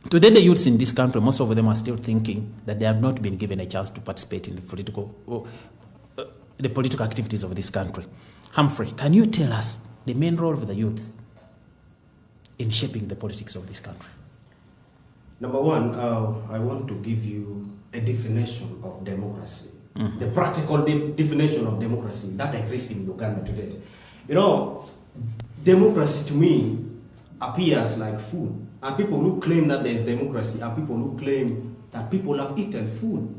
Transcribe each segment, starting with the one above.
Today, the youths in this country, most of them are still thinking that they have not been given a chance to participate in the political activities of this country. Humphrey, can you tell us the main role of the youths in shaping the politics of this country? Number one, I want to give you a definition of democracy. Mm-hmm. The practical definition of democracy that exists in Uganda today. You know, democracy to me appears like food. And people who claim that there is democracy are people who claim that people have eaten food.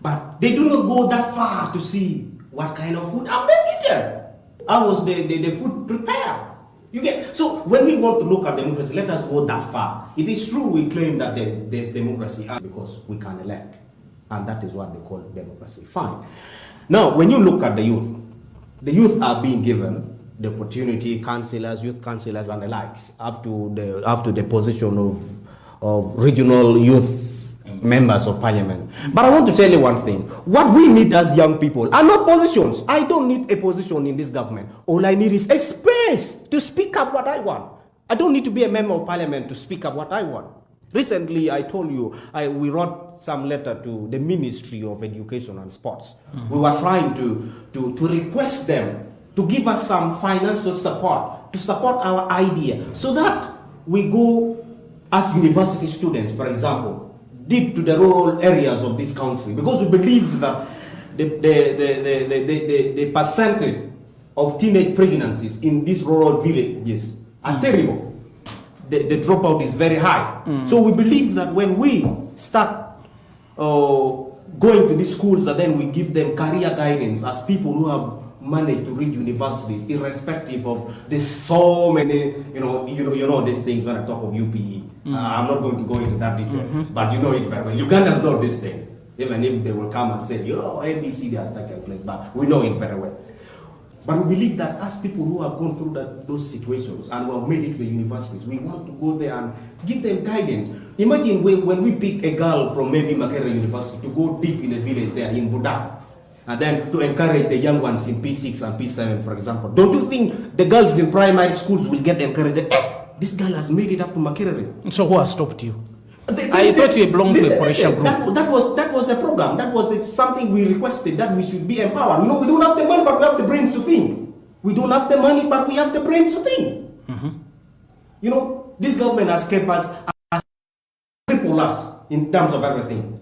But they do not go that far to see what kind of food have they eaten. How was the food prepared? You get, so when we want to look at democracy, let us go that far. It is true we claim that there's democracy because we can elect. And that is what they call democracy. Fine. Now, when you look at the youth are being given the opportunity, councillors, youth councillors and the likes, up to the position of regional youth members of parliament. But I want to tell you one thing. What we need as young people are not positions. I don't need a position in this government. All I need is a space to speak up what I want. I don't need to be a member of parliament to speak up what I want. Recently, I told you, we wrote some letter to the Ministry of Education and Sports. Mm-hmm. We were trying to request them to give us some financial support, to support our idea, so that we go as university students, for example, deep to the rural areas of this country, because we believe that the percentage of teenage pregnancies in these rural villages are terrible. The dropout is very high. Mm. So we believe that when we start going to these schools, and then we give them career guidance as people who have managed to reach universities, irrespective of there's so many, you know these things when I talk of UPE. I'm not going to go into that detail, but you know it very well. Ugandans know this thing, even if they will come and say, ABCD has taken place, but we know it very well. But we believe that as people who have gone through those situations and who have made it to the universities, we want to go there and give them guidance. Imagine when we pick a girl from maybe Makerere University to go deep in a village there in Budak, and then to encourage the young ones in P6 and P7, for example. Don't you think the girls in primary schools will get encouraged? This girl has made it up to Makerere. So who has stopped you? I thought you belonged to a political group. That was a program. That was something we requested, that we should be empowered. We don't have the money, but we have the brains to think. We don't have the money, but we have the brains to think. Mm-hmm. This government has kept us, has crippled us in terms of everything.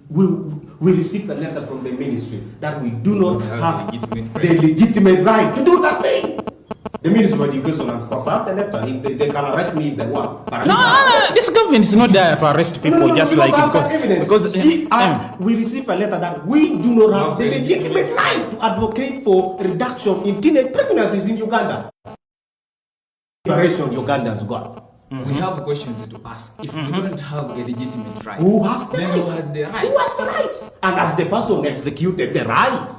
We received a letter from the ministry that we do not have the legitimate right to do that thing. The Ministry of Education and Sports have the letter. If they can arrest me if they want. No, this government is not there to arrest people because we received a letter that we do not have the legitimate right to advocate for reduction in teenage pregnancies in Uganda. Ugandans got. We have questions to ask. If we don't have a legitimate right, who has the right? Who has the right? Who has the right? And as the person executed the right,